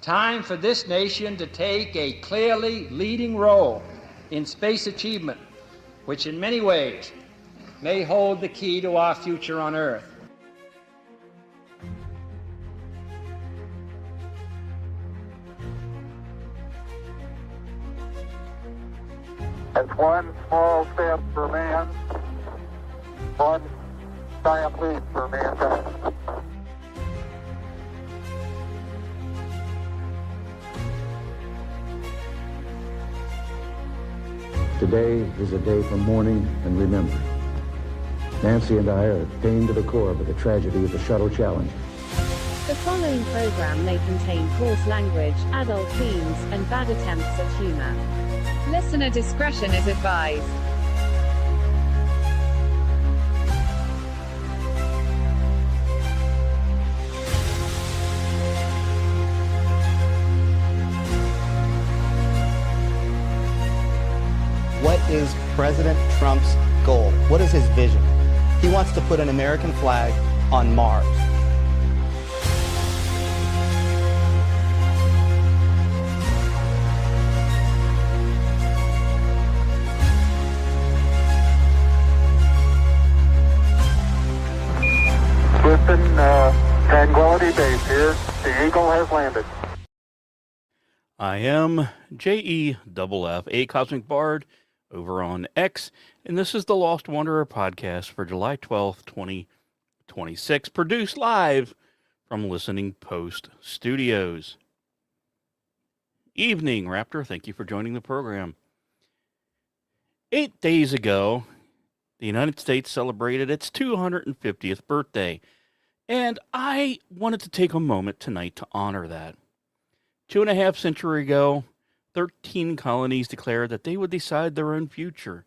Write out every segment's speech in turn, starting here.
time for this nation to take a clearly leading role in space achievement, which in many ways may hold the key to our future on Earth. It's one small step for man, one giant leap for mankind. Today is a day for mourning and remembering. Nancy and I are pained to the core by the tragedy of the Shuttle Challenger. The following program may contain coarse language, adult themes, and bad attempts at humor. Listener discretion is advised. What is President Trump's goal? What is his vision? He wants to put an American flag on Mars. Houston, Tranquility Base here. The Eagle has landed. I am JEFF, a Cosmic Bard, over on X, and this is the Lost Wanderer podcast for July 12th, 2026, produced live from Listening Post Studios. Evening, Raptor. Thank you for joining the program. 8 days ago, the United States celebrated its 250th birthday, and I wanted to take a moment tonight to honor that. 2.5 centuries ago, 13 colonies declared that they would decide their own future.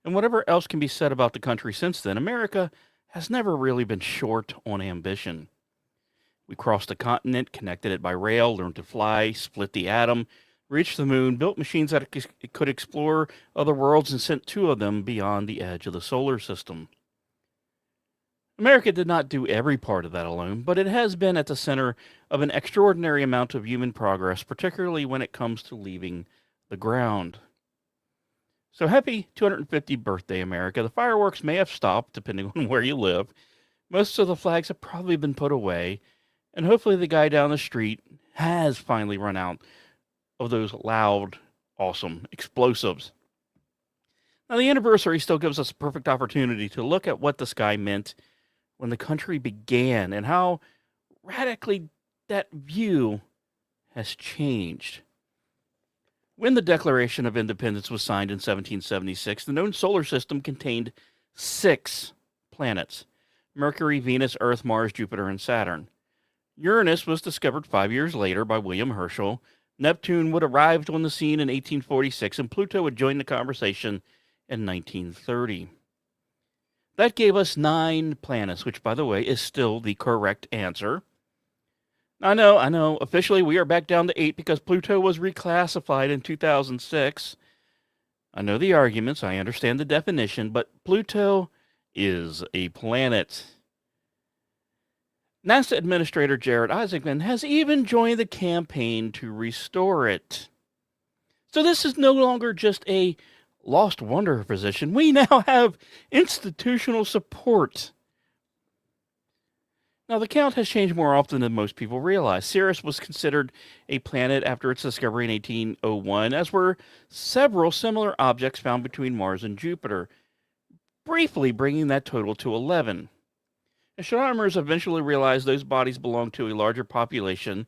And whatever else can be said about the country since then, America has never really been short on ambition. We crossed the continent, connected it by rail, learned to fly, split the atom, reached the moon, built machines that could explore other worlds, and sent 2 of them beyond the edge of the solar system. America did not do every part of that alone, but it has been at the center of an extraordinary amount of human progress, particularly when it comes to leaving the ground. So happy 250th birthday, America. The fireworks may have stopped, depending on where you live. Most of the flags have probably been put away, and hopefully the guy down the street has finally run out of those loud, awesome explosives. Now, the anniversary still gives us a perfect opportunity to look at what the sky meant when the country began and how radically that view has changed. When the Declaration of Independence was signed in 1776, the known solar system contained 6 planets: Mercury, Venus, Earth, Mars, Jupiter, and Saturn. Uranus was discovered 5 years later by William Herschel. Neptune would arrive on the scene in 1846, and Pluto would join the conversation in 1930. That gave us 9 planets, which, by the way, is still the correct answer. I know. Officially, we are back down to 8 because Pluto was reclassified in 2006. I know the arguments. I understand the definition, but Pluto is a planet. NASA Administrator Jared Isaacman has even joined the campaign to restore it. So this is no longer just a Lost Wanderer position. We now have institutional support. Now, the count has changed more often than most people realize. Sirius was considered a planet after its discovery in 1801, as were several similar objects found between Mars and Jupiter, briefly bringing that total to 11. Astronomers eventually realized those bodies belonged to a larger population,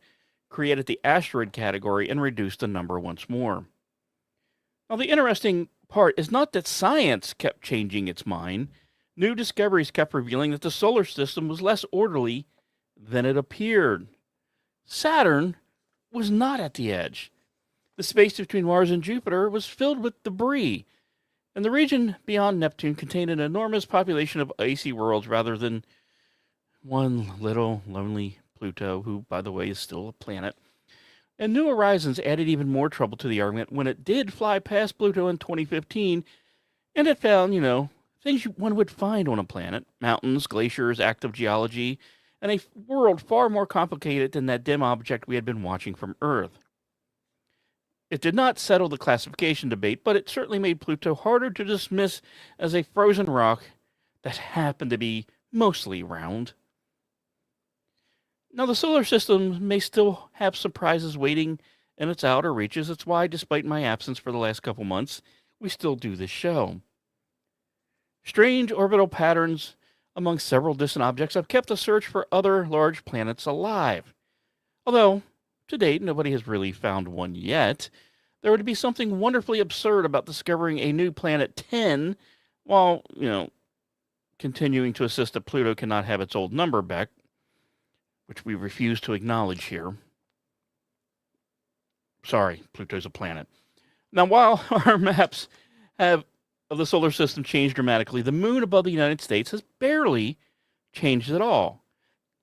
created the asteroid category, and reduced the number once more. Now, the interesting part is not that science kept changing its mind. New discoveries kept revealing that the solar system was less orderly than it appeared. Saturn was not at the edge. The space between Mars and Jupiter was filled with debris, and the region beyond Neptune contained an enormous population of icy worlds rather than one little lonely Pluto, who, by the way, is still a planet. And New Horizons added even more trouble to the argument when it did fly past Pluto in 2015, and it found, things one would find on a planet: mountains, glaciers, active geology, and a world far more complicated than that dim object we had been watching from Earth. It did not settle the classification debate, but it certainly made Pluto harder to dismiss as a frozen rock that happened to be mostly round. Now, the solar system may still have surprises waiting in its outer reaches. That's why, despite my absence for the last couple months, we still do this show. Strange orbital patterns among several distant objects have kept the search for other large planets alive. Although, to date, nobody has really found one yet. There would be something wonderfully absurd about discovering a new planet 10 while, continuing to insist that Pluto cannot have its old number back, which we refuse to acknowledge here. Sorry, Pluto's a planet. Now, while our maps of the solar system changed dramatically, the moon above the United States has barely changed at all.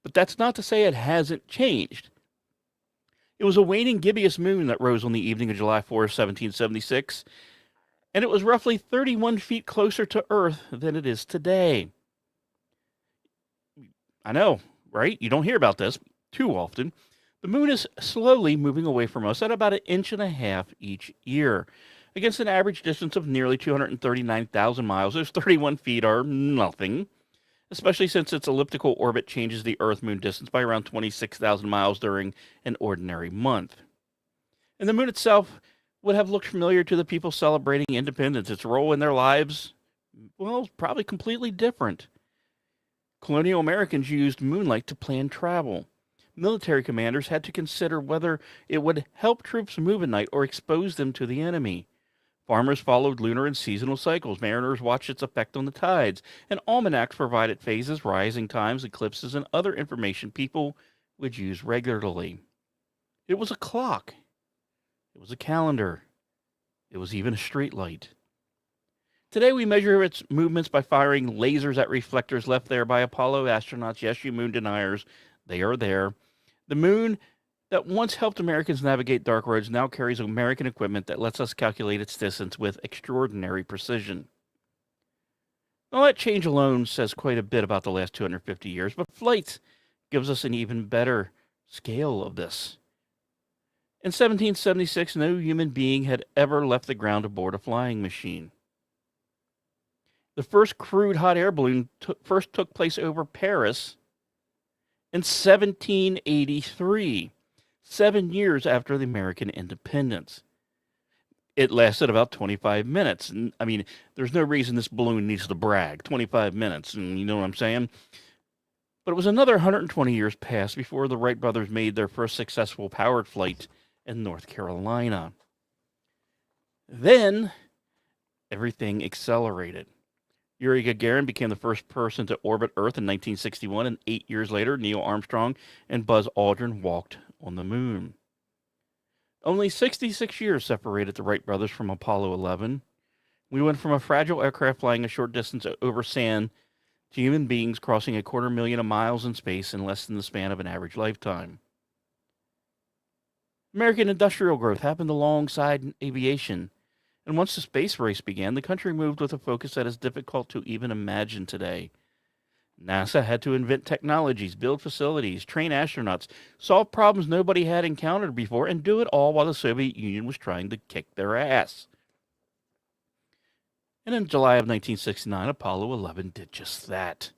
But that's not to say it hasn't changed. It was a waning gibbous moon that rose on the evening of July 4, 1776, and it was roughly 31 feet closer to Earth than it is today. I know, right? You don't hear about this too often. The moon is slowly moving away from us at about 1.5 inches each year. Against an average distance of nearly 239,000 miles, those 31 feet are nothing, especially since its elliptical orbit changes the Earth-Moon distance by around 26,000 miles during an ordinary month. And the moon itself would have looked familiar to the people celebrating independence. Its role in their lives, well, probably completely different. Colonial Americans used moonlight to plan travel. Military commanders had to consider whether it would help troops move at night or expose them to the enemy. Farmers followed lunar and seasonal cycles. Mariners watched its effect on the tides. And almanacs provided phases, rising times, eclipses, and other information people would use regularly. It was a clock. It was a calendar. It was even a streetlight. Today we measure its movements by firing lasers at reflectors left there by Apollo astronauts. Yes, you moon deniers, they are there. The moon that once helped Americans navigate dark roads now carries American equipment that lets us calculate its distance with extraordinary precision. Now, that change alone says quite a bit about the last 250 years, but flight gives us an even better scale of this. In 1776, no human being had ever left the ground aboard a flying machine. The first crewed hot air balloon first took place over Paris in 1783, 7 years after the American independence. It lasted about 25 minutes. I mean, there's no reason this balloon needs to brag. 25 minutes, and you know what I'm saying? But it was another 120 years passed before the Wright brothers made their first successful powered flight in North Carolina. Then, everything accelerated. Yuri Gagarin became the first person to orbit Earth in 1961, and 8 years later, Neil Armstrong and Buzz Aldrin walked on the moon. Only 66 years separated the Wright brothers from Apollo 11. We went from a fragile aircraft flying a short distance over sand to human beings crossing 250,000 miles in space in less than the span of an average lifetime. American industrial growth happened alongside aviation. And once the space race began, the country moved with a focus that is difficult to even imagine today. NASA had to invent technologies, build facilities, train astronauts, solve problems nobody had encountered before, and do it all while the Soviet Union was trying to kick their ass. And in July of 1969, Apollo 11 did just that.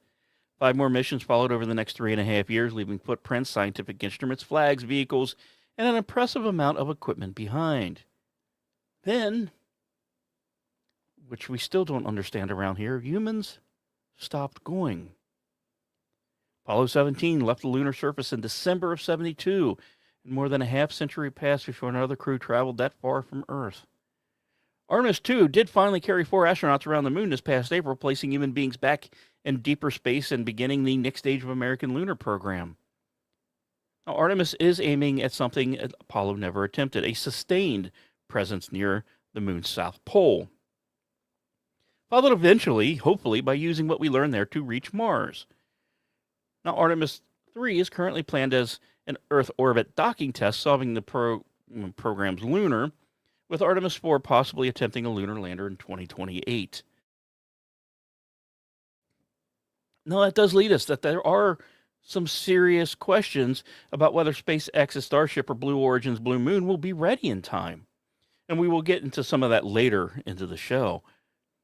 5 more missions followed over the next 3.5 years, leaving footprints, scientific instruments, flags, vehicles, and an impressive amount of equipment behind. Then, which we still don't understand around here, humans stopped going. Apollo 17 left the lunar surface in December of 72, and more than a half-century passed before another crew traveled that far from Earth. Artemis 2 did finally carry 4 astronauts around the moon this past April, placing human beings back in deeper space and beginning the next stage of American lunar program. Now, Artemis is aiming at something Apollo never attempted, a sustained presence near the moon's south pole. Followed eventually, hopefully, by using what we learned there to reach Mars. Now, Artemis 3 is currently planned as an Earth orbit docking test, solving the program's lunar, with Artemis 4 possibly attempting a lunar lander in 2028. Now, that does lead us that there are some serious questions about whether SpaceX's Starship or Blue Origin's Blue Moon will be ready in time. And we will get into some of that later into the show.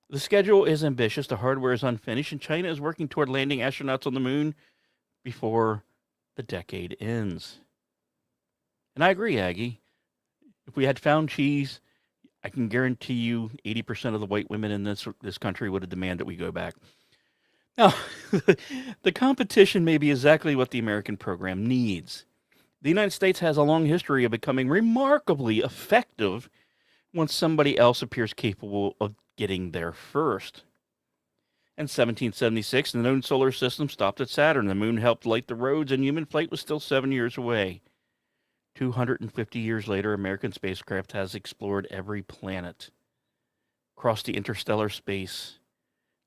The schedule is ambitious, the hardware is unfinished, and China is working toward landing astronauts on the moon before the decade ends. And I agree, Aggie. If we had found cheese, I can guarantee you 80% of the white women in this country would have demanded that we go back. Now, the competition may be exactly what the American program needs. The United States has a long history of becoming remarkably effective when somebody else appears capable of getting there first. In 1776, the known solar system stopped at Saturn. The moon helped light the roads, and human flight was still 7 years away. 250 years later, American spacecraft has explored every planet, crossed the interstellar space,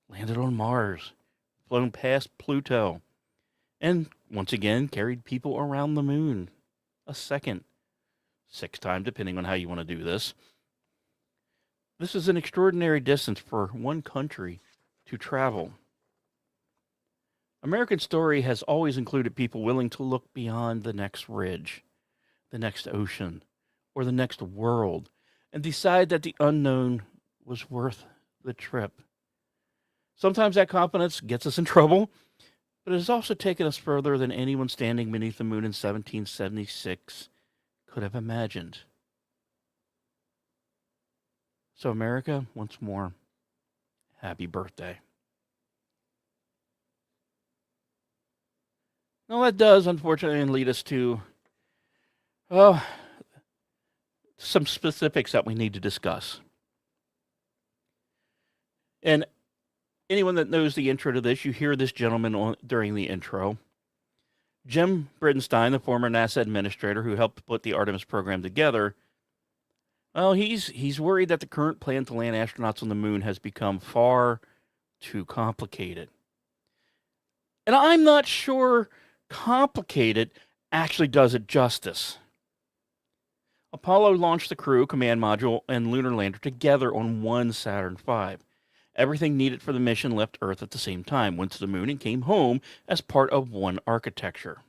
landed on Mars, flown past Pluto, and once again carried people around the moon. A second, sixth time, depending on how you want to do this. This is an extraordinary distance for one country to travel. American story has always included people willing to look beyond the next ridge, the next ocean, or the next world, and decide that the unknown was worth the trip. Sometimes that confidence gets us in trouble, but it has also taken us further than anyone standing beneath the moon in 1776 could have imagined. So, America, once more, happy birthday. Now, that does, unfortunately, lead us to some specifics that we need to discuss. And anyone that knows the intro to this, you hear this gentleman during the intro. Jim Bridenstine, the former NASA administrator who helped put the Artemis program together, well, he's worried that the current plan to land astronauts on the moon has become far too complicated. And I'm not sure complicated actually does it justice. Apollo launched the crew, command module, and lunar lander together on one Saturn V. Everything needed for the mission left Earth at the same time, went to the moon, and came home as part of one architecture.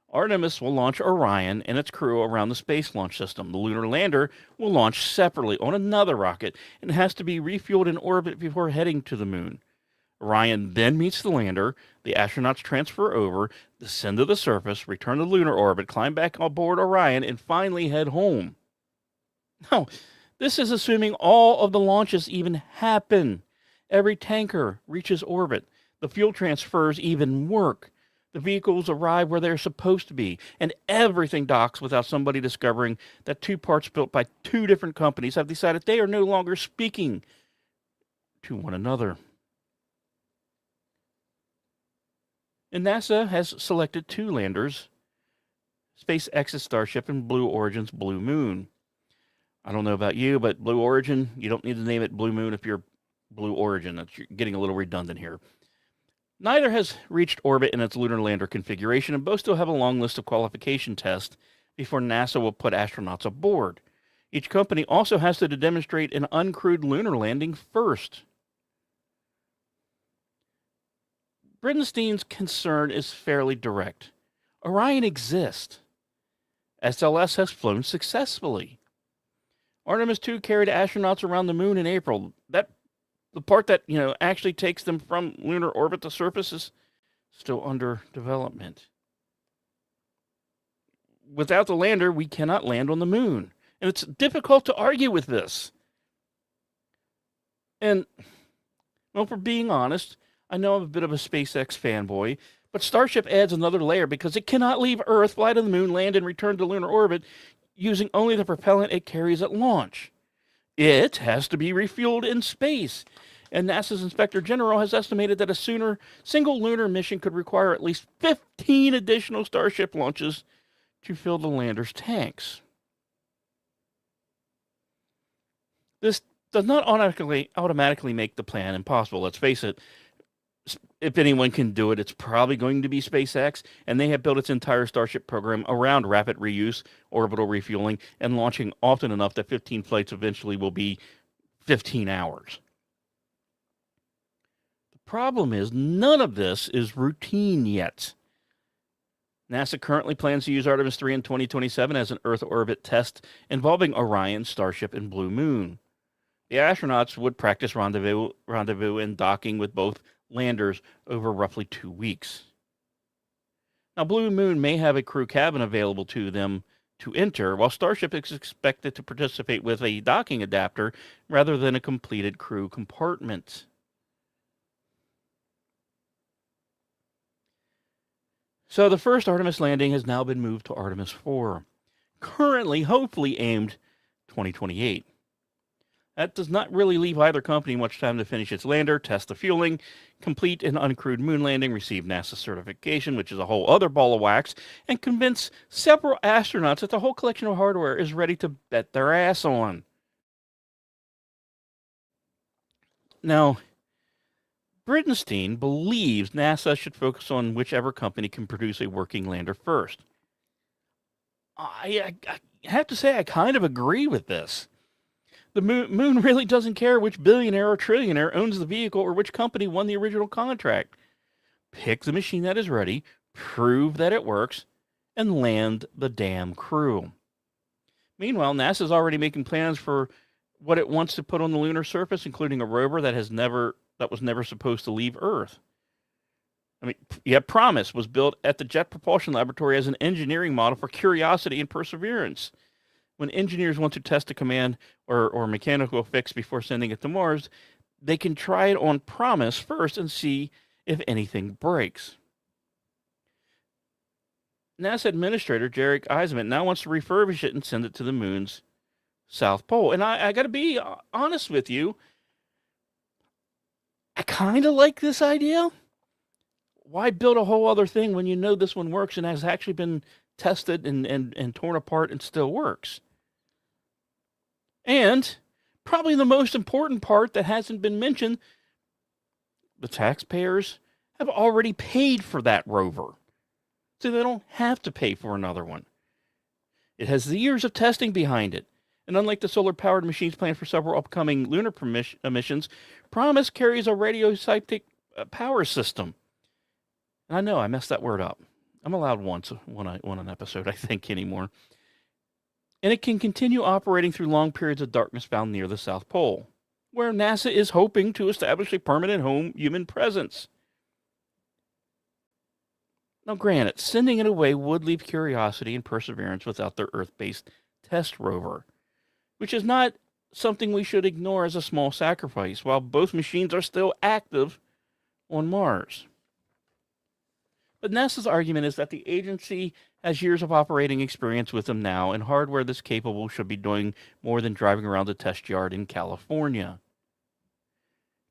Artemis will launch Orion and its crew around the Space Launch System. The lunar lander will launch separately on another rocket and has to be refueled in orbit before heading to the moon. Orion then meets the lander, the astronauts transfer over, descend to the surface, return to lunar orbit, climb back aboard Orion, and finally head home. Now, this is assuming all of the launches even happen. Every tanker reaches orbit. The fuel transfers even work. The vehicles arrive where they're supposed to be, and everything docks without somebody discovering that two parts built by two different companies have decided they are no longer speaking to one another. And NASA has selected two landers, SpaceX's Starship and Blue Origin's Blue Moon. I don't know about you, but Blue Origin, you don't need to name it Blue Moon if you're Blue Origin. That's getting a little redundant here. Neither has reached orbit in its lunar lander configuration, and both still have a long list of qualification tests before NASA will put astronauts aboard. Each company also has to demonstrate an uncrewed lunar landing first. Bridenstine's concern is fairly direct. Orion exists. SLS has flown successfully. Artemis 2 carried astronauts around the moon in April. The part that, actually takes them from lunar orbit to surface is still under development. Without the lander, we cannot land on the moon. And it's difficult to argue with this. And, well, for being honest, I know I'm a bit of a SpaceX fanboy, but Starship adds another layer because it cannot leave Earth, fly to the moon, land, and return to lunar orbit using only the propellant it carries at launch. It has to be refueled in space. And NASA's Inspector General has estimated that a single lunar mission could require at least 15 additional Starship launches to fill the lander's tanks. This does not automatically make the plan impossible. Let's face it, if anyone can do it, it's probably going to be SpaceX, and they have built its entire Starship program around rapid reuse, orbital refueling, and launching often enough that 15 flights eventually will be 15 hours. The problem is none of this is routine yet. NASA currently plans to use Artemis 3 in 2027 as an Earth orbit test involving Orion, Starship, and Blue Moon. The astronauts would practice rendezvous and docking with both landers over roughly 2 weeks. Now, Blue Moon may have a crew cabin available to them to enter, while Starship is expected to participate with a docking adapter rather than a completed crew compartment. So the first Artemis landing has now been moved to Artemis 4, currently hopefully aimed 2028. That does not really leave either company much time to finish its lander, test the fueling, complete an uncrewed moon landing, receive NASA certification, which is a whole other ball of wax, and convince several astronauts that the whole collection of hardware is ready to bet their ass on. Now, Bridenstine believes NASA should focus on whichever company can produce a working lander first. I have to say I kind of agree with this. The moon really doesn't care which billionaire or trillionaire owns the vehicle or which company won the original contract. Pick the machine that is ready, prove that it works, and land the damn crew. Meanwhile, NASA's already making plans for what it wants to put on the lunar surface, including a rover that was never supposed to leave Earth. Promise was built at the Jet Propulsion Laboratory as an engineering model for Curiosity and Perseverance. When engineers want to test a command or mechanical fix before sending it to Mars, they can try it on Promise first and see if anything breaks. NASA Administrator Jarek Eisman now wants to refurbish it and send it to the moon's South Pole. And I got to be honest with you, I kind of like this idea. Why build a whole other thing when you know this one works and has actually been tested and torn apart and still works? And probably the most important part that hasn't been mentioned, the taxpayers have already paid for that rover, so they don't have to pay for another one. It has the years of testing behind it, and unlike the solar-powered machines planned for several upcoming lunar missions, Promise carries a radiocyclic power system. And I know I messed that word up. I'm allowed once on an episode, I think, anymore. And it can continue operating through long periods of darkness found near the South Pole, where NASA is hoping to establish a permanent human presence. Now, granted, sending it away would leave Curiosity and Perseverance without their Earth-based test rover, which is not something we should ignore as a small sacrifice, while both machines are still active on Mars. But NASA's argument is that the agency has years of operating experience with them now, and hardware this capable should be doing more than driving around the test yard in California.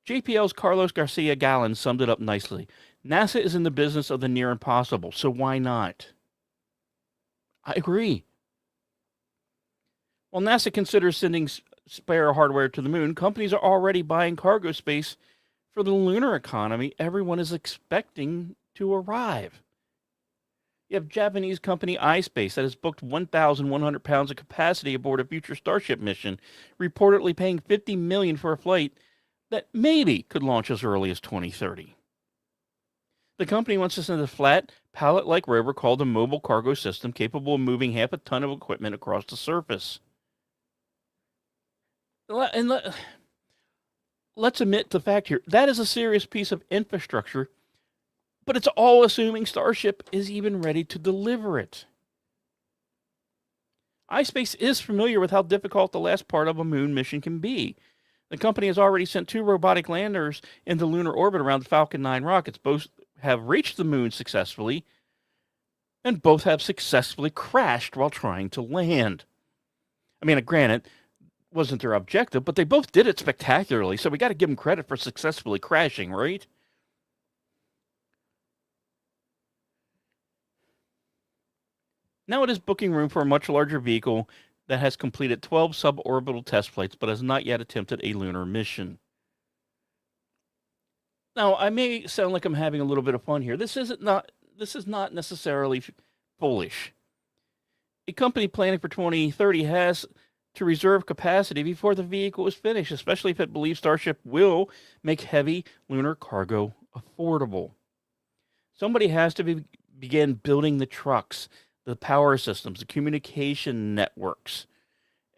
JPL's Carlos Garcia Gallon summed it up nicely. NASA is in the business of the near impossible, so why not? I agree. While NASA considers sending spare hardware to the moon, companies are already buying cargo space for the lunar economy everyone is expecting to arrive. You have Japanese company iSpace that has booked 1,100 pounds of capacity aboard a future Starship mission, reportedly paying $50 million for a flight that maybe could launch as early as 2030. The company wants to send a flat, pallet-like rover called a mobile cargo system capable of moving half a ton of equipment across the surface. And let's admit the fact here, that is a serious piece of infrastructure, but it's all assuming Starship is even ready to deliver it. iSpace is familiar with how difficult the last part of a moon mission can be. The company has already sent 2 robotic landers into lunar orbit around the Falcon 9 rockets. Both have reached the moon successfully, and both have successfully crashed while trying to land. I mean, granted, wasn't their objective, but they both did it spectacularly, so we got to give them credit for successfully crashing, right? Now it is booking room for a much larger vehicle that has completed 12 suborbital test flights but has not yet attempted a lunar mission. Now, I may sound like I'm having a little bit of fun here. This is not necessarily foolish. A company planning for 2030 has to reserve capacity before the vehicle is finished, especially if it believes Starship will make heavy lunar cargo affordable. Somebody has to began building the trucks, the power systems, the communication networks,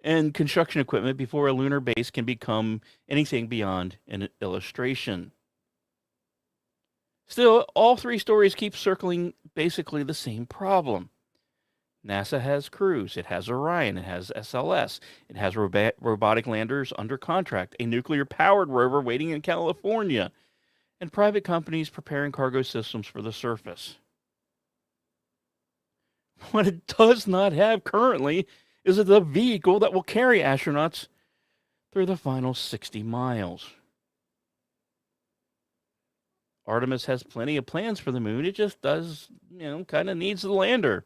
and construction equipment before a lunar base can become anything beyond an illustration. Still, all three stories keep circling basically the same problem. NASA has crews, it has Orion, it has SLS, it has robotic landers under contract, a nuclear-powered rover waiting in California, and private companies preparing cargo systems for the surface. What it does not have currently is the vehicle that will carry astronauts through the final 60 miles. Artemis has plenty of plans for the moon. It just does, kind of needs the lander.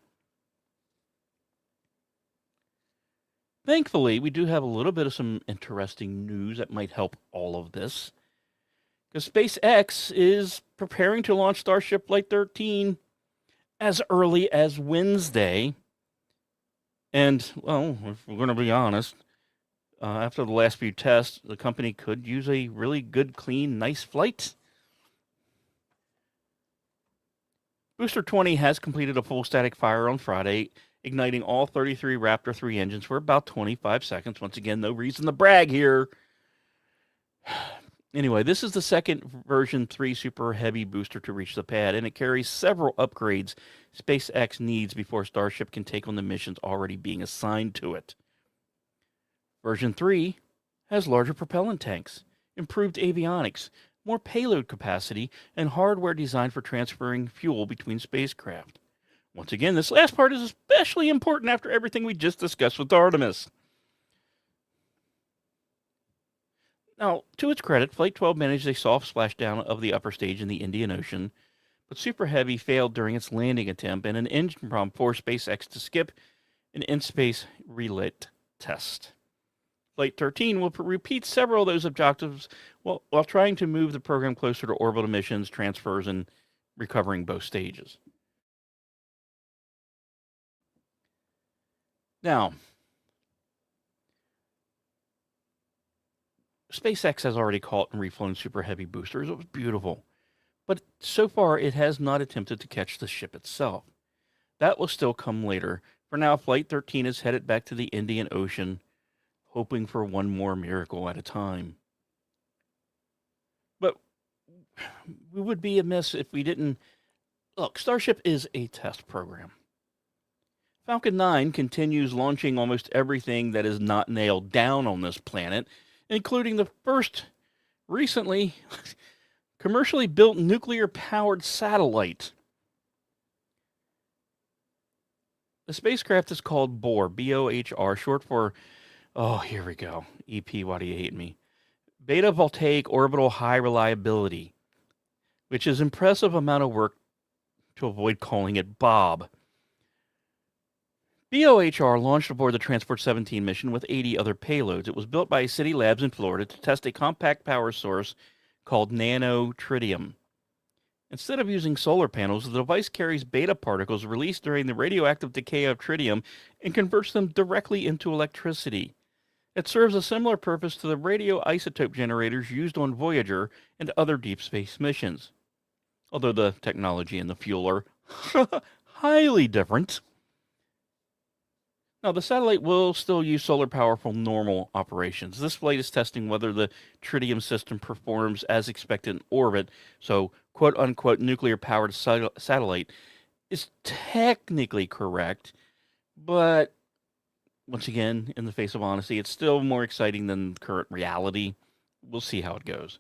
Thankfully, we do have a little bit of some interesting news that might help all of this. Because SpaceX is preparing to launch Starship Flight 13 as early as Wednesday. And, well, if we're going to be honest, after the last few tests, the company could use a really good, clean, nice flight. Booster 20 has completed a full static fire on Friday, igniting all 33 Raptor 3 engines for about 25 seconds. Once again, no reason to brag here. Anyway, this is the second version 3 Super Heavy booster to reach the pad, and it carries several upgrades SpaceX needs before Starship can take on the missions already being assigned to it. Version 3 has larger propellant tanks, improved avionics, more payload capacity, and hardware designed for transferring fuel between spacecraft. Once again, this last part is especially important after everything we just discussed with Artemis. Now, to its credit, Flight 12 managed a soft splashdown of the upper stage in the Indian Ocean, but Super Heavy failed during its landing attempt, and an engine problem forced SpaceX to skip an in-space relit test. Flight 13 will repeat several of those objectives while trying to move the program closer to orbital missions, transfers, and recovering both stages. Now, SpaceX has already caught and reflown Super Heavy boosters. It was beautiful. But so far, it has not attempted to catch the ship itself. That will still come later. For now, Flight 13 is headed back to the Indian Ocean, hoping for one more miracle at a time. But we would be amiss if we didn't... Look, Starship is a test program. Falcon 9 continues launching almost everything that is not nailed down on this planet, including the first, recently, commercially built nuclear-powered satellite. The spacecraft is called BOHR, B-O-H-R, short for, oh, here we go, EP, why do you hate me? Beta Voltaic Orbital High Reliability, which is impressive amount of work to avoid calling it Bob. BOHR launched aboard the Transport 17 mission with 80 other payloads. It was built by City Labs in Florida to test a compact power source called nano tritium. Instead of using solar panels, the device carries beta particles released during the radioactive decay of tritium and converts them directly into electricity. It serves a similar purpose to the radioisotope generators used on Voyager and other deep space missions, although the technology and the fuel are highly different. Now, the satellite will still use solar power for normal operations. This flight is testing whether the tritium system performs as expected in orbit, so quote-unquote nuclear-powered satellite is technically correct, but once again, in the face of honesty, it's still more exciting than current reality. We'll see how it goes.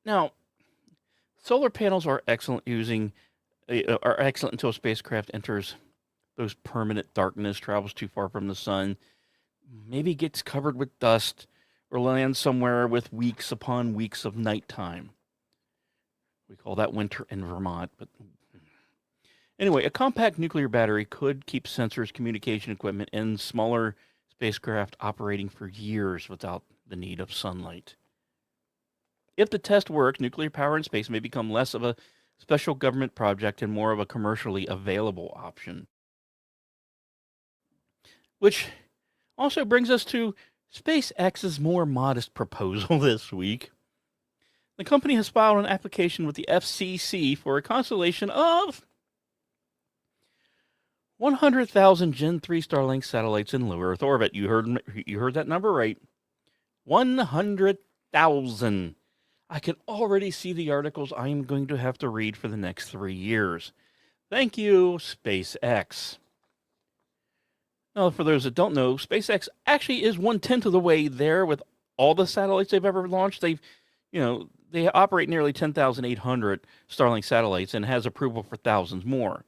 Now, solar panels are excellent until a spacecraft enters those permanent darkness, travels too far from the sun, maybe gets covered with dust, or lands somewhere with weeks upon weeks of nighttime. We call that winter in Vermont. But anyway, a compact nuclear battery could keep sensors, communication equipment, and smaller spacecraft operating for years without the need of sunlight. If the test works, nuclear power in space may become less of a special government project and more of a commercially available option. Which also brings us to SpaceX's more modest proposal this week. The company has filed an application with the FCC for a constellation of 100,000 Gen 3 Starlink satellites in low Earth orbit. You heard that number right. 100,000. I can already see the articles I am going to have to read for the next 3 years. Thank you, SpaceX. Now, for those that don't know, SpaceX actually is 1/10 of the way there with all the satellites they've ever launched. They operate nearly 10,800 Starlink satellites and has approval for thousands more.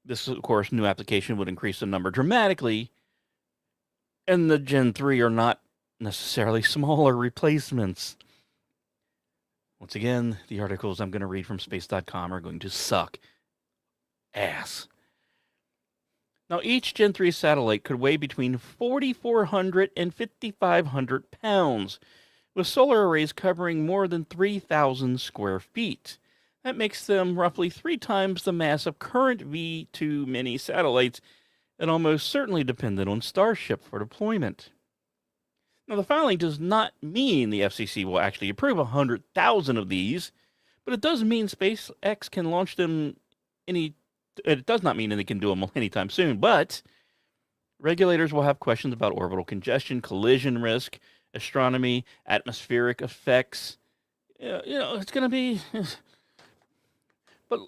This, of course, new application would increase the number dramatically, and the Gen 3 are not necessarily smaller replacements. Once again, the articles I'm going to read from space.com are going to suck ass. Now, each Gen 3 satellite could weigh between 4,400 and 5,500 pounds, with solar arrays covering more than 3,000 square feet. That makes them roughly 3 times the mass of current V2 mini satellites and almost certainly dependent on Starship for deployment. Now, the filing does not mean the FCC will actually approve 100,000 of these, but it does mean SpaceX can launch them it does not mean that they can do them anytime soon, but regulators will have questions about orbital congestion, collision risk, astronomy, atmospheric effects. It's going to be... But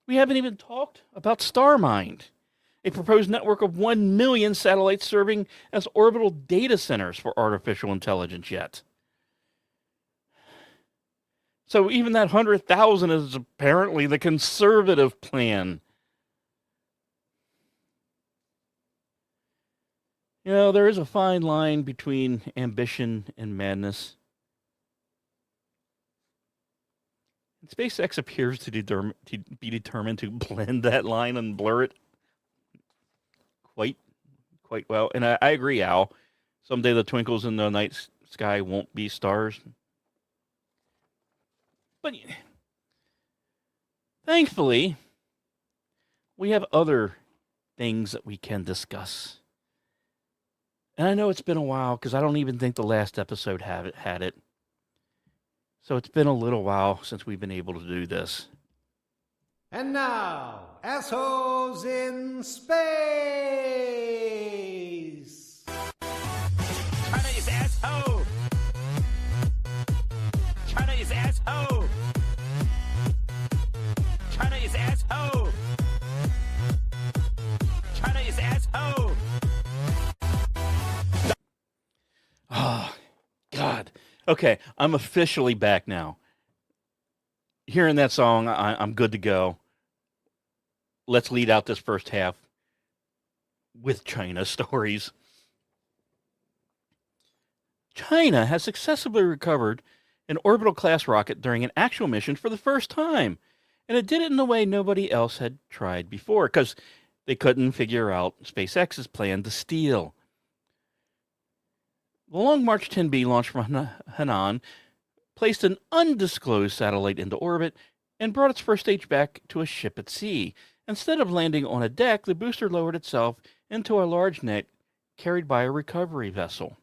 we haven't even talked about StarMind, a proposed network of 1 million satellites serving as orbital data centers for artificial intelligence yet. So even that 100,000 is apparently the conservative plan. There is a fine line between ambition and madness. And SpaceX appears to be determined to blend that line and blur it quite well. And I agree, Al. Someday the twinkles in the night sky won't be stars. But thankfully, we have other things that we can discuss. And I know it's been a while because I don't even think the last episode had it. So it's been a little while since we've been able to do this. And now, Assholes in Space! Chinese asshole! Chinese asshole! Chinese asshole! Chinese asshole! Oh, God. Okay, I'm officially back now. Hearing that song, I'm good to go. Let's lead out this first half with China stories. China has successfully recovered an orbital class rocket during an actual mission for the first time. And it did it in a way nobody else had tried before, because they couldn't figure out SpaceX's plan to steal. The Long March 10B launched from Henan placed an undisclosed satellite into orbit and brought its first stage back to a ship at sea. Instead of landing on a deck, the booster lowered itself into a large net carried by a recovery vessel.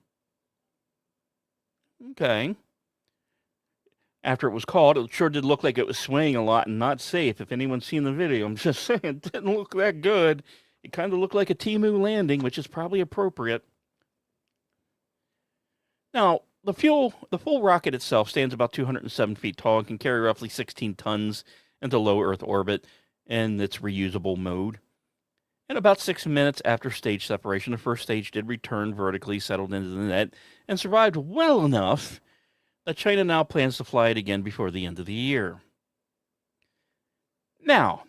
Okay. After it was called, it sure did look like it was swaying a lot and not safe. If anyone's seen the video, I'm just saying, it didn't look that good. It kind of looked like a Temu landing, which is probably appropriate. Now, the full rocket itself stands about 207 feet tall and can carry roughly 16 tons into low Earth orbit in its reusable mode. And about 6 minutes after stage separation, the first stage did return vertically, settled into the net, and survived well enough that China now plans to fly it again before the end of the year. Now,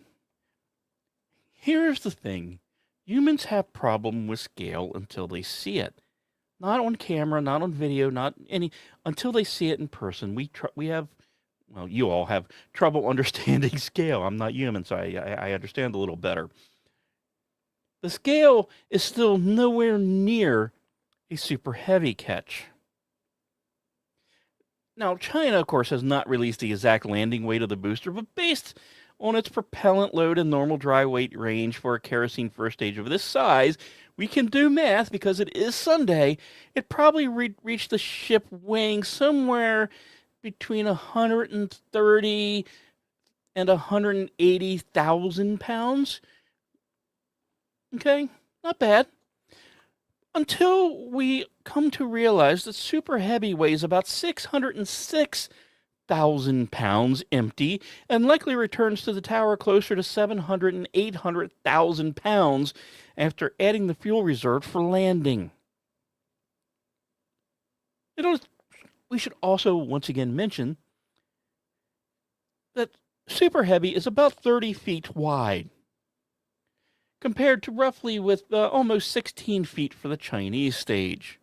here's the thing. Humans have problem with scale until they see it. Not on camera, not on video, until they see it in person. You all have trouble understanding scale. I'm not human, so I understand a little better. The scale is still nowhere near a super heavy catch. Now, China, of course, has not released the exact landing weight of the booster, but based on its propellant load and normal dry weight range for a kerosene first stage of this size, we can do math because it is Sunday. It probably reached the ship weighing somewhere between 130 and 180,000 pounds. Okay, not bad. Until we come to realize that Super Heavy weighs about 606,000 pounds empty and likely returns to the tower closer to 700 and 800,000 pounds after adding the fuel reserve for landing. We should also once again mention that Super Heavy is about 30 feet wide, compared to roughly with almost 16 feet for the Chinese stage.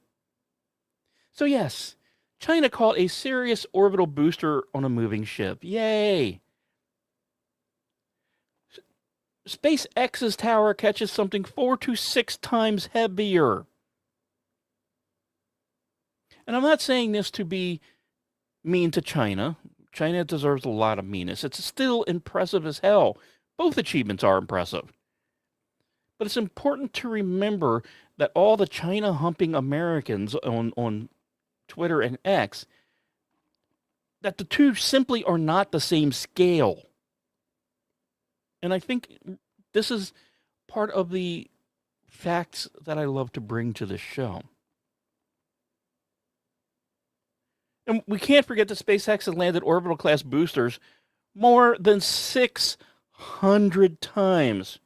So yes, China caught a serious orbital booster on a moving ship. Yay! SpaceX's tower catches something 4 to 6 times heavier. And I'm not saying this to be mean to China. China deserves a lot of meanness. It's still impressive as hell. Both achievements are impressive. But it's important to remember that all the China-humping Americans on Twitter and X, that the two simply are not the same scale. And I think this is part of the facts that I love to bring to this show. And we can't forget that SpaceX has landed orbital-class boosters more than 600 times.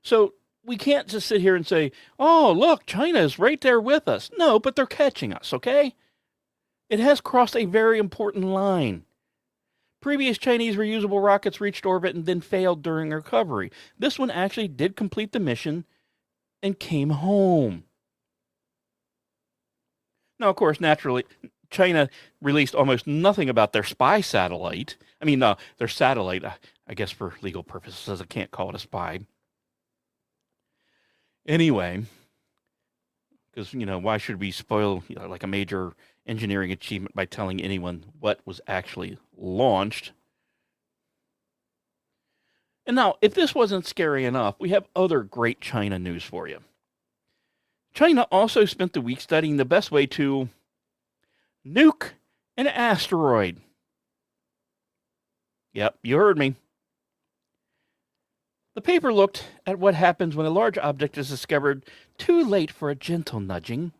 So we can't just sit here and say, oh, look, China is right there with us. No, but they're catching us, okay? It has crossed a very important line. Previous Chinese reusable rockets reached orbit and then failed during recovery. This one actually did complete the mission and came home. Now, of course, naturally, China released almost nothing about their spy satellite. I mean, their satellite, I guess for legal purposes, I can't call it a spy. Anyway, because, why should we spoil like a major engineering achievement by telling anyone what was actually launched? And now, if this wasn't scary enough, we have other great China news for you. China also spent the week studying the best way to nuke an asteroid. Yep, you heard me. The paper looked at what happens when a large object is discovered too late for a gentle nudging.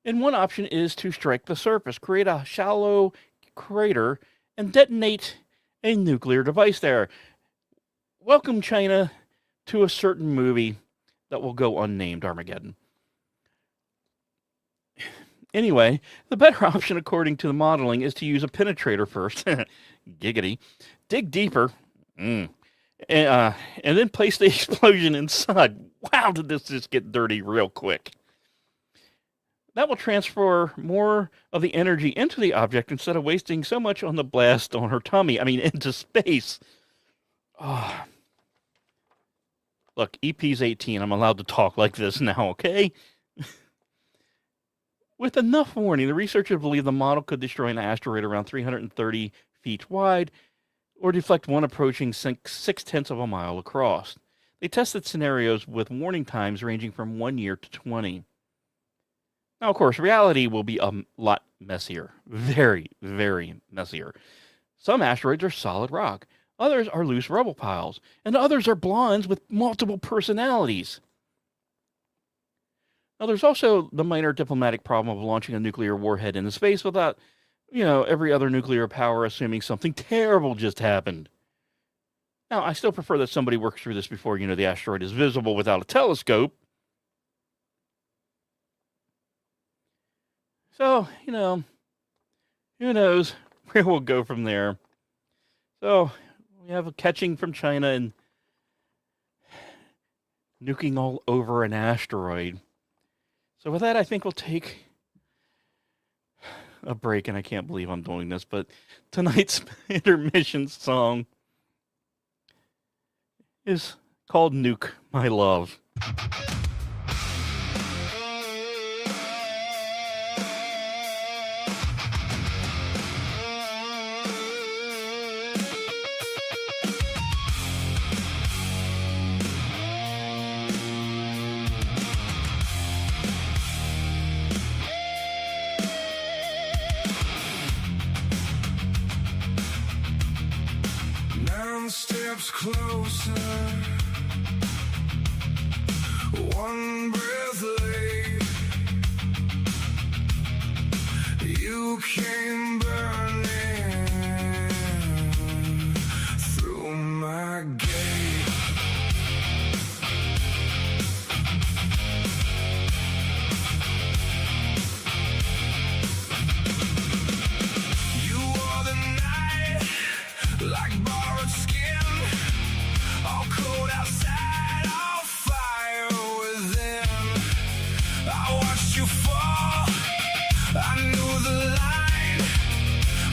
And one option is to strike the surface, create a shallow crater, and detonate a nuclear device there. Welcome, China, to a certain movie that will go unnamed, Armageddon. Anyway, the better option, according to the modeling, is to use a penetrator first. Giggity. Dig deeper. And then place the explosion inside. Wow, did this just get dirty real quick. That will transfer more of the energy into the object instead of wasting so much on the blast on her tummy. I mean, into space. Oh. Look, EP's 18. I'm allowed to talk like this now, okay? With enough warning, the researchers believe the model could destroy an asteroid around 330 feet wide or deflect one approaching 6/10 of a mile across. They tested scenarios with warning times ranging from 1 year to 20. Now, of course, reality will be a lot messier. Very, very messier. Some asteroids are solid rock. Others are loose rubble piles. And others are blondes with multiple personalities. Now, there's also the minor diplomatic problem of launching a nuclear warhead into space without, every other nuclear power assuming something terrible just happened. Now, I still prefer that somebody works through this before, the asteroid is visible without a telescope. So, who knows where we'll go from there. So, we have a catching from China and nuking all over an asteroid. So with that, I think we'll take a break, and I can't believe I'm doing this, but tonight's intermission song is called Nuke My Love. steps closer, one breath late, you came burning through my gate. You wore the night like borrowed skin, all cold outside, all fire within. I watched you fall, I knew the line,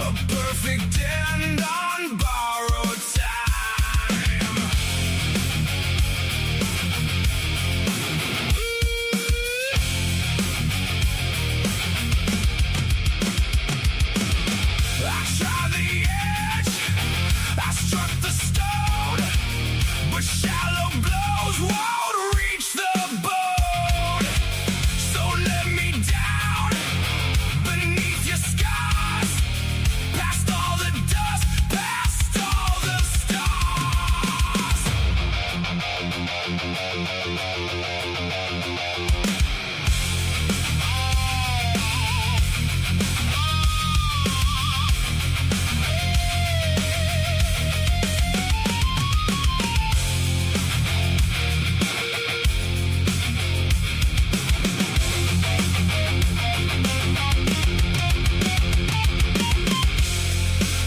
a perfect end on borrowed time. I tried the edge, I struck the stone, but shallow blows won't reach the bone. So let me down beneath your scars, past all the dust, past all the stars.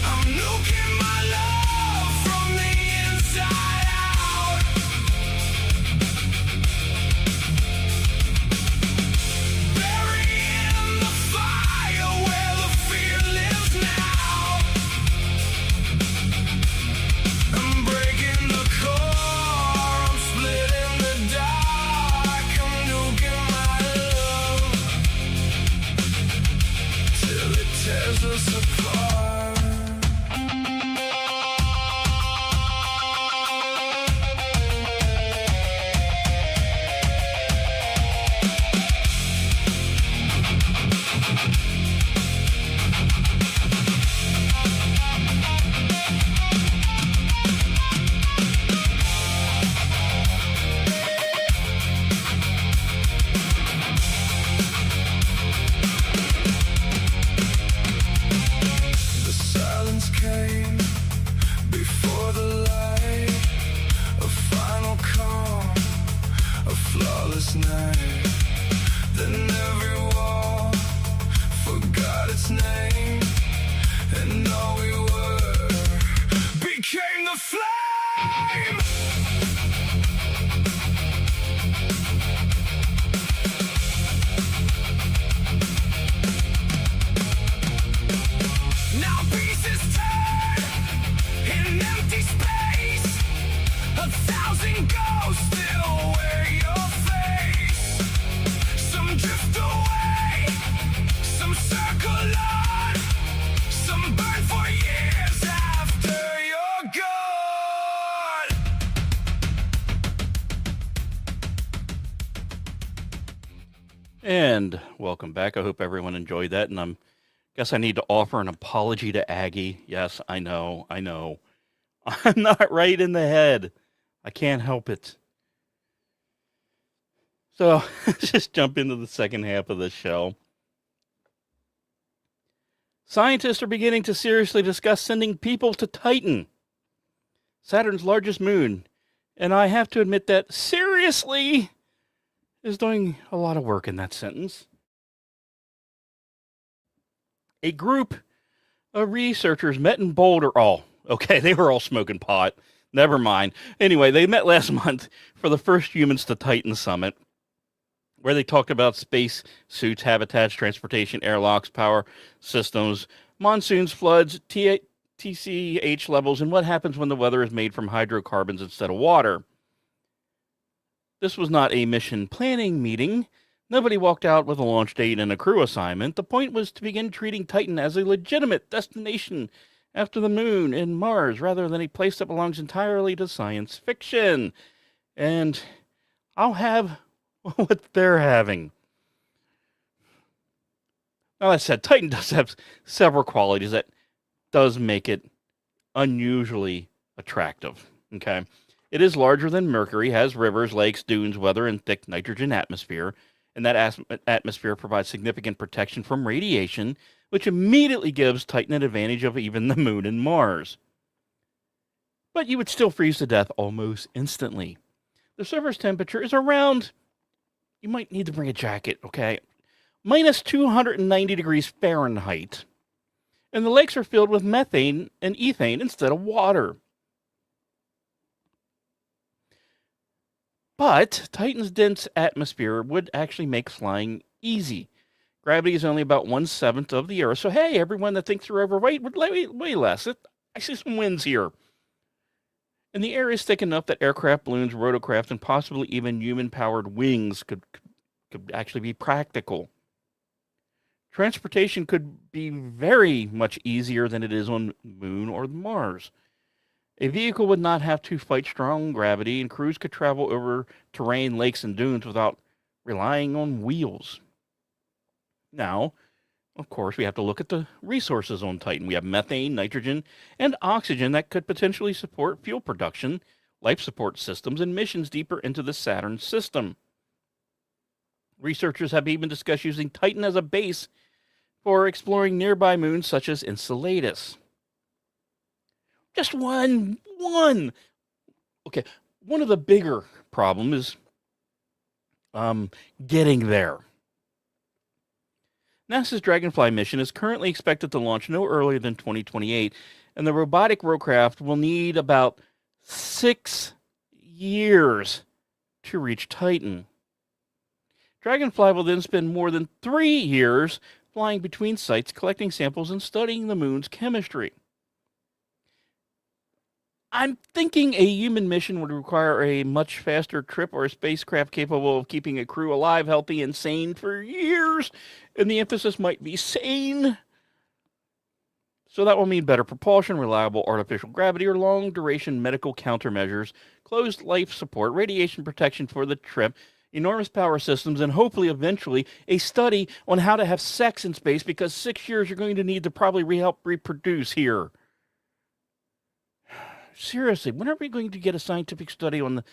I'm nuking my love from the inside out. Burying the fire where the fear lives now. I'm breaking the core, I'm splitting the dark. I'm nuking my love till it tears us apart. The silence came before the light, a final calm, a flawless night. Then every wall forgot its name, and all we were became the flame. Now pieces turn in empty space. 1,000 ghosts still wear your face. Some drift away, some circle on, some burn for years after you're gone. And welcome back. I hope everyone enjoyed that. And guess I need to offer an apology to Aggie. Yes, I know. I'm not right in the head. I can't help it. So let's just jump into the second half of the show. Scientists are beginning to seriously discuss sending people to Titan, Saturn's largest moon. And I have to admit that seriously is doing a lot of work in that sentence. A group of researchers met in Boulder. Oh, okay, they were all smoking pot. Never mind. Anyway, they met last month for the first Humans to Titan summit, where they talked about space suits, habitats, transportation, airlocks, power systems, monsoons, floods, TCH levels, and what happens when the weather is made from hydrocarbons instead of water. This was not a mission planning meeting. Nobody walked out with a launch date and a crew assignment. The point was to begin treating Titan as a legitimate destination after the moon and Mars, rather than a place that belongs entirely to science fiction. And I'll have what they're having. Now, that said, Titan does have several qualities that does make it unusually attractive. Okay. It is larger than Mercury, has rivers, lakes, dunes, weather, and thick nitrogen atmosphere. And that atmosphere provides significant protection from radiation, which immediately gives Titan an advantage of even the Moon and Mars. But you would still freeze to death almost instantly. The surface temperature is around, you might need to bring a jacket, okay, minus 290 degrees Fahrenheit. And the lakes are filled with methane and ethane instead of water. But Titan's dense atmosphere would actually make flying easy. Gravity is only about 1/7 of the Earth, so hey, everyone that thinks they're overweight would way less. I see some wins here. And the air is thick enough that aircraft, balloons, rotorcraft, and possibly even human-powered wings could actually be practical. Transportation could be very much easier than it is on Moon or Mars. A vehicle would not have to fight strong gravity, and crews could travel over terrain, lakes, and dunes without relying on wheels. Now, of course, we have to look at the resources on Titan. We have methane, nitrogen, and oxygen that could potentially support fuel production, life support systems, and missions deeper into the Saturn system. Researchers have even discussed using Titan as a base for exploring nearby moons such as Enceladus. Just one. Okay, one of the bigger problems is getting there. NASA's Dragonfly mission is currently expected to launch no earlier than 2028, and the robotic roadcraft will need about 6 years to reach Titan. Dragonfly will then spend more than 3 years flying between sites, collecting samples, and studying the moon's chemistry. I'm thinking a human mission would require a much faster trip or a spacecraft capable of keeping a crew alive, healthy, and sane for years. And the emphasis might be sane. So that will mean better propulsion, reliable artificial gravity, or long-duration medical countermeasures, closed life support, radiation protection for the trip, enormous power systems, and hopefully eventually a study on how to have sex in space, because 6 years you're going to need to probably help reproduce here. Seriously, when are we going to get a scientific study on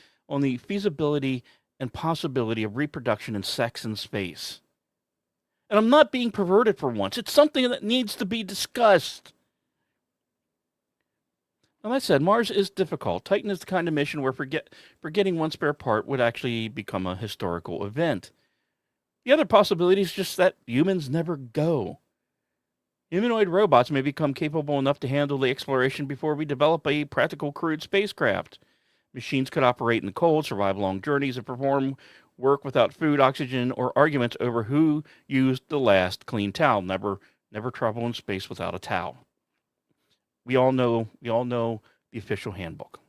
the feasibility and possibility of reproduction and sex in space? And I'm not being perverted for once. It's something that needs to be discussed. Now, that said, Mars is difficult. Titan is the kind of mission where forgetting one spare part would actually become a historical event. The other possibility is just that humans never go. Humanoid robots may become capable enough to handle the exploration before we develop a practical crewed spacecraft. Machines could operate in the cold, survive long journeys, and perform work without food, oxygen, or arguments over who used the last clean towel. Never travel in space without a towel. We all know the official handbook.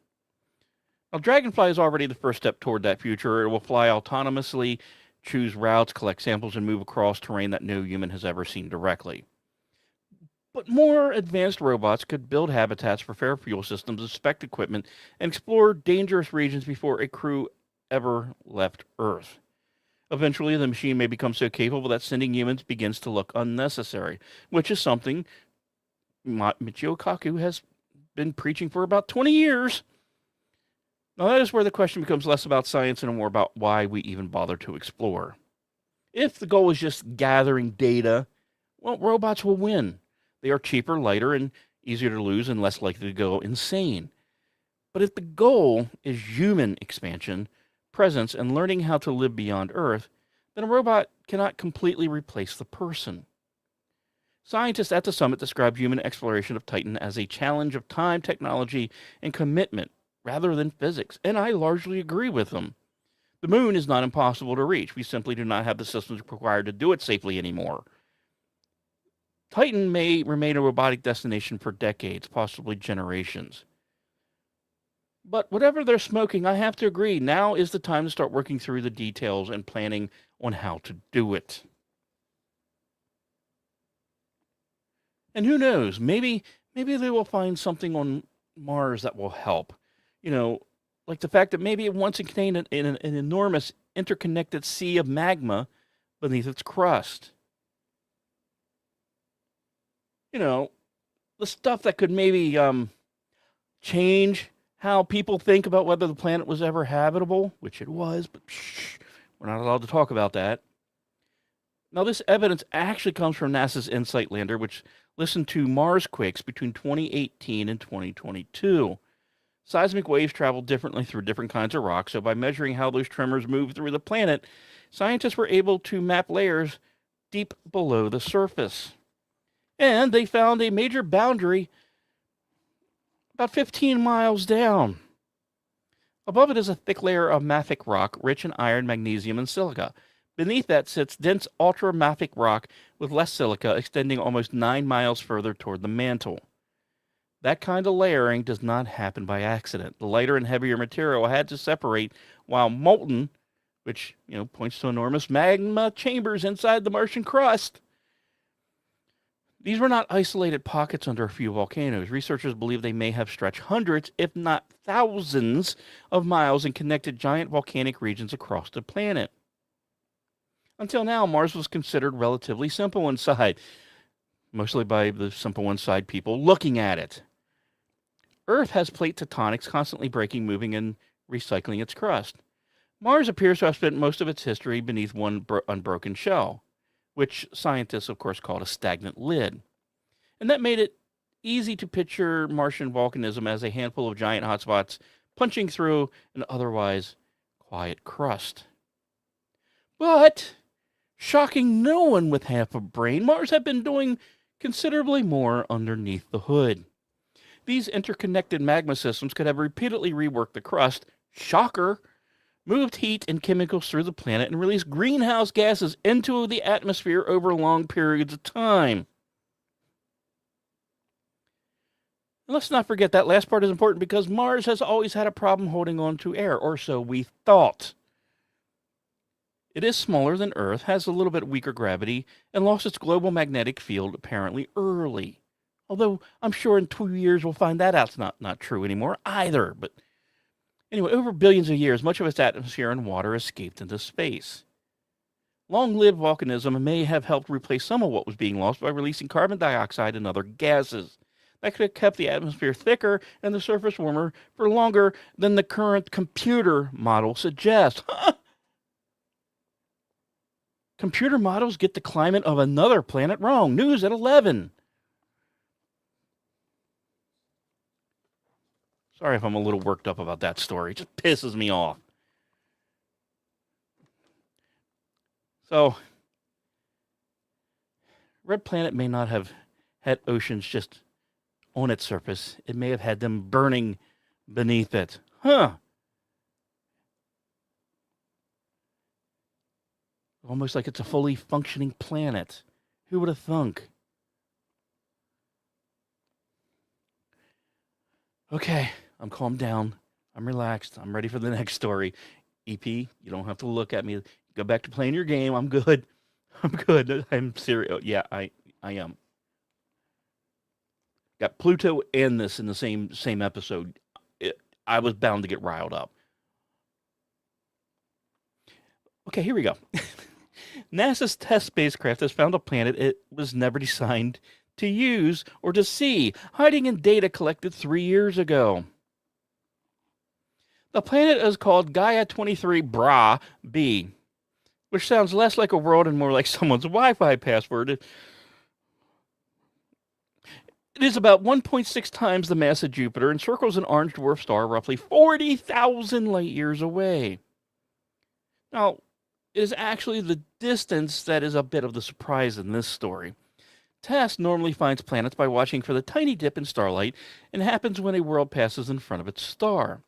Now, Dragonfly is already the first step toward that future. It will fly autonomously, choose routes, collect samples, and move across terrain that no human has ever seen directly. But more advanced robots could build habitats, prepare fuel systems, inspect equipment, and explore dangerous regions before a crew ever left Earth. Eventually, the machine may become so capable that sending humans begins to look unnecessary, which is something Michio Kaku has been preaching for about 20 years. Now, that is where the question becomes less about science and more about why we even bother to explore. If the goal is just gathering data, well, robots will win. They are cheaper, lighter, and easier to lose and less likely to go insane. But if the goal is human expansion, presence, and learning how to live beyond Earth, then a robot cannot completely replace the person. Scientists at the summit described human exploration of Titan as a challenge of time, technology, and commitment rather than physics, and I largely agree with them. The moon is not impossible to reach. We simply do not have the systems required to do it safely anymore. Titan may remain a robotic destination for decades, possibly generations. But whatever they're smoking, I have to agree, now is the time to start working through the details and planning on how to do it. And who knows, maybe they will find something on Mars that will help. You know, like the fact that maybe it once contained an enormous interconnected sea of magma beneath its crust. You know, the stuff that could maybe change how people think about whether the planet was ever habitable, which it was, but shh, we're not allowed to talk about that. Now, this evidence actually comes from NASA's InSight lander, which listened to Mars quakes between 2018 and 2022. Seismic waves travel differently through different kinds of rock, so by measuring how those tremors move through the planet, scientists were able to map layers deep below the surface. And they found a major boundary about 15 miles down. Above it is a thick layer of mafic rock, rich in iron, magnesium, and silica. Beneath that sits dense ultramafic rock with less silica, extending almost 9 miles further toward the mantle. That kind of layering does not happen by accident. The lighter and heavier material had to separate while molten, which points to enormous magma chambers inside the Martian crust. These were not isolated pockets under a few volcanoes. Researchers believe they may have stretched hundreds, if not thousands, of miles and connected giant volcanic regions across the planet. Until now, Mars was considered relatively simple inside, mostly by the simple inside people looking at it. Earth has plate tectonics constantly breaking, moving, and recycling its crust. Mars appears to have spent most of its history beneath one unbroken shell, which scientists, of course, called a stagnant lid. And that made it easy to picture Martian volcanism as a handful of giant hotspots punching through an otherwise quiet crust. But, shocking no one with half a brain, Mars had been doing considerably more underneath the hood. These interconnected magma systems could have repeatedly reworked the crust, shocker, moved heat and chemicals through the planet, and released greenhouse gases into the atmosphere over long periods of time. And let's not forget that last part is important because Mars has always had a problem holding on to air, or so we thought. It is smaller than Earth, has a little bit weaker gravity, and lost its global magnetic field apparently early. Although I'm sure in 2 years we'll find that out's not true anymore either. But anyway, over billions of years, much of its atmosphere and water escaped into space. Long-lived volcanism may have helped replace some of what was being lost by releasing carbon dioxide and other gases. That could have kept the atmosphere thicker and the surface warmer for longer than the current computer model suggests. Computer models get the climate of another planet wrong. News at 11. Sorry if I'm a little worked up about that story. It just pisses me off. So, Red Planet may not have had oceans just on its surface. It may have had them burning beneath it. Almost like it's a fully functioning planet. Who would have thunk? Okay, I'm calmed down. I'm relaxed. I'm ready for the next story. EP, you don't have to look at me. Go back to playing your game. I'm good. I'm good. I'm serious. Yeah, I am. Got Pluto and this in the same episode. I was bound to get riled up. Okay, here we go. NASA's test spacecraft has found a planet it was never designed to use or to see, hiding in data collected 3 years ago. The planet is called Gaia 23 Bra B, which sounds less like a world and more like someone's Wi-Fi password. It is about 1.6 times the mass of Jupiter and circles an orange dwarf star roughly 40,000 light years away. Now, it is actually the distance that is a bit of the surprise in this story. TESS normally finds planets by watching for the tiny dip in starlight, and happens when a world passes in front of its star.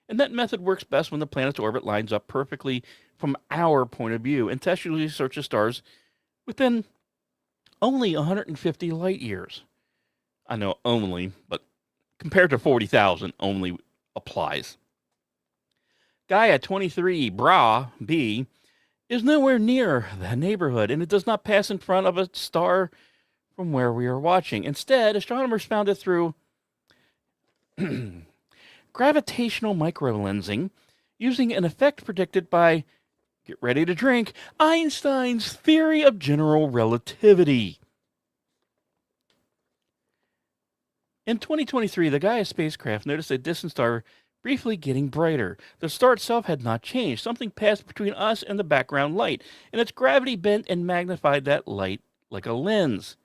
And that method works best when the planet's orbit lines up perfectly from our point of view, and TESS usually searches stars within only 150 light years. I know only, but compared to 40,000, only applies. Gaia 23 Bra B is nowhere near the neighborhood, and it does not pass in front of a star from where we are watching. Instead, astronomers found it through gravitational microlensing using an effect predicted by, get ready to drink, Einstein's theory of general relativity. In 2023, the Gaia spacecraft noticed a distant star briefly getting brighter. The star itself had not changed. Something passed between us and the background light, and its gravity bent and magnified that light like a lens.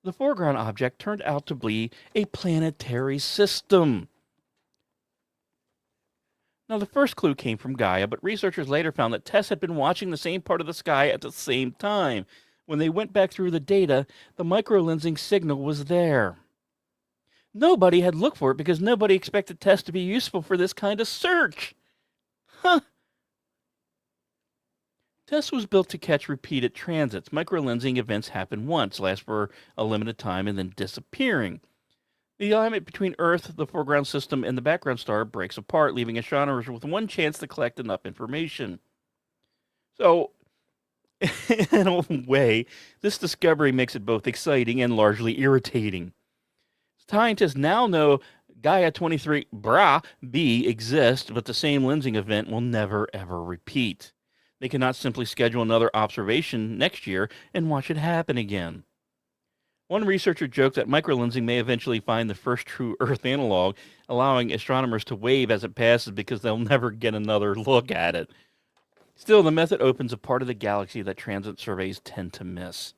The foreground object turned out to be a planetary system. Now, the first clue came from Gaia, but researchers later found that Tess had been watching the same part of the sky at the same time. When they went back through the data, the microlensing signal was there. Nobody had looked for it because nobody expected Tess to be useful for this kind of search. Huh. Tess was built to catch repeated transits. Microlensing events happen once, last for a limited time, and then disappearing. The alignment between Earth, the foreground system, and the background star breaks apart, leaving astronomers with one chance to collect enough information. So, in a way, this discovery makes it both exciting and largely irritating. Scientists now know Gaia 23 b exists, but the same lensing event will never ever repeat. They cannot simply schedule another observation next year and watch it happen again. One researcher joked that microlensing may eventually find the first true Earth analog, allowing astronomers to wave as it passes because they'll never get another look at it. Still, the method opens a part of the galaxy that transit surveys tend to miss.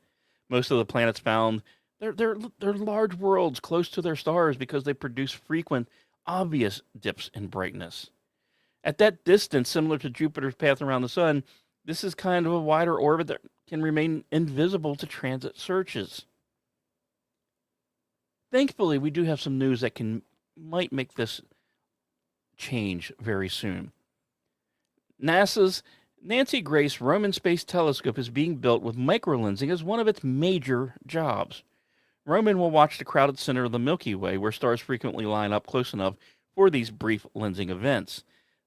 Most of the planets found, they're large worlds close to their stars because they produce frequent, obvious dips in brightness. At that distance, similar to Jupiter's path around the Sun, this is kind of a wider orbit that can remain invisible to transit searches. Thankfully, we do have some news that might make this change very soon. NASA's Nancy Grace Roman Space Telescope is being built with microlensing as one of its major jobs. Roman will watch the crowded center of the Milky Way, where stars frequently line up close enough for these brief lensing events.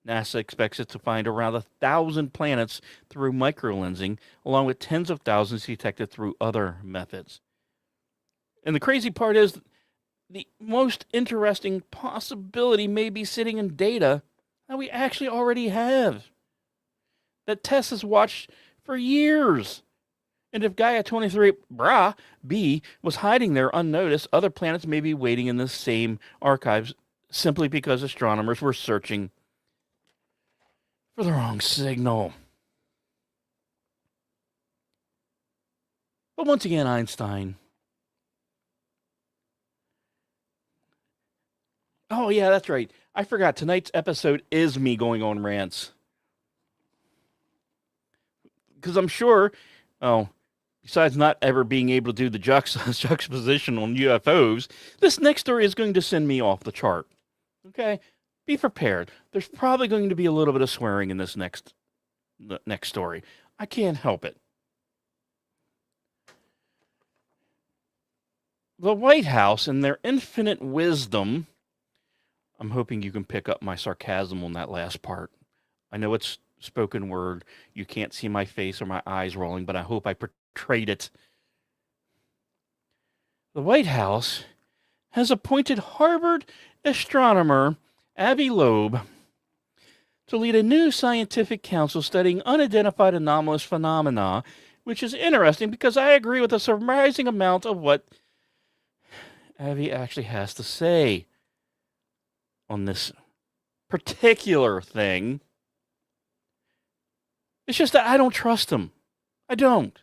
NASA expects it to find around 1,000 planets through microlensing, along with tens of thousands detected through other methods. And the crazy part is, the most interesting possibility may be sitting in data that we actually already have, that Tess has watched for years. And if Gaia 23 b was hiding there unnoticed, other planets may be waiting in the same archives simply because astronomers were searching for the wrong signal. But once again, Einstein. Oh, yeah, that's right. I forgot. Tonight's episode is me going on rants. Because I'm sure, besides not ever being able to do the juxtaposition on UFOs, this next story is going to send me off the chart. Okay? Be prepared. There's probably going to be a little bit of swearing in this next story. I can't help it. The White House, in their infinite wisdom, I'm hoping you can pick up my sarcasm on that last part. I know it's spoken word. You can't see my face or my eyes rolling, but I hope I portrayed it. The White House has appointed Harvard astronomer Avi Loeb to lead a new scientific council studying unidentified anomalous phenomena, which is interesting because I agree with a surprising amount of what Avi actually has to say on this particular thing. It's just that I don't trust him. I don't.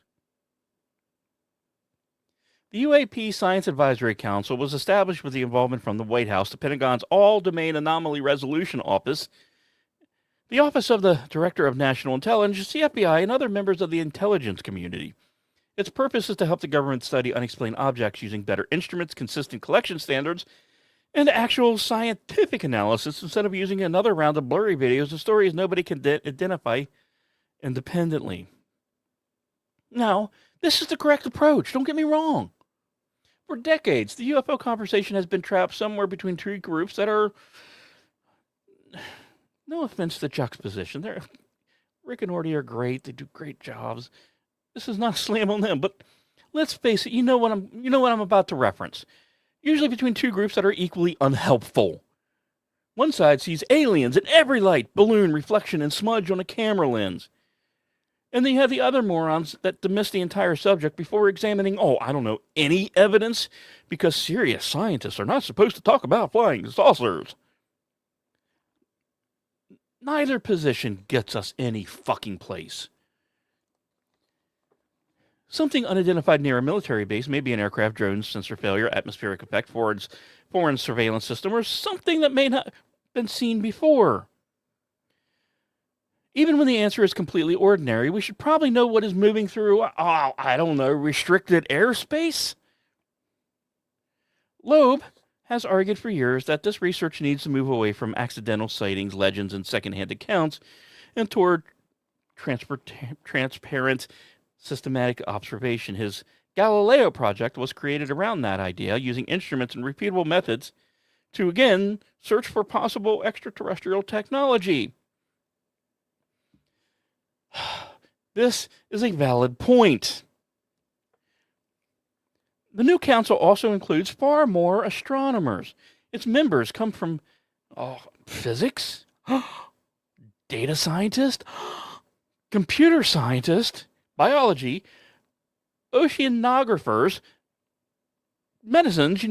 The UAP Science Advisory Council was established with the involvement from the White House, the Pentagon's All-Domain Anomaly Resolution Office, the Office of the Director of National Intelligence, the FBI, and other members of the intelligence community. Its purpose is to help the government study unexplained objects using better instruments, consistent collection standards, and actual scientific analysis instead of using another round of blurry videos of stories nobody can identify independently. Now, this is the correct approach. Don't get me wrong. For decades, the UFO conversation has been trapped somewhere between two groups that are, no offense to juxtaposition, Rick and Morty are great. They do great jobs. This is not a slam on them, but let's face it. You know what I'm about to reference. Usually between two groups that are equally unhelpful. One side sees aliens in every light, balloon, reflection, and smudge on a camera lens. And then you have the other morons that dismiss the entire subject before examining, any evidence, because serious scientists are not supposed to talk about flying saucers. Neither position gets us any fucking place. Something unidentified near a military base, maybe an aircraft, drone, sensor failure, atmospheric effect, foreign surveillance system, or something that may not have been seen before. Even when the answer is completely ordinary, we should probably know what is moving through, I don't know, restricted airspace? Loeb has argued for years that this research needs to move away from accidental sightings, legends, and secondhand accounts and toward transparent, systematic observation. His Galileo project was created around that idea, using instruments and repeatable methods to, again, search for possible extraterrestrial technology. This is a valid point. The new council also includes far more astronomers. Its members come from physics, data scientists, computer scientists, biology, oceanographers, medicines,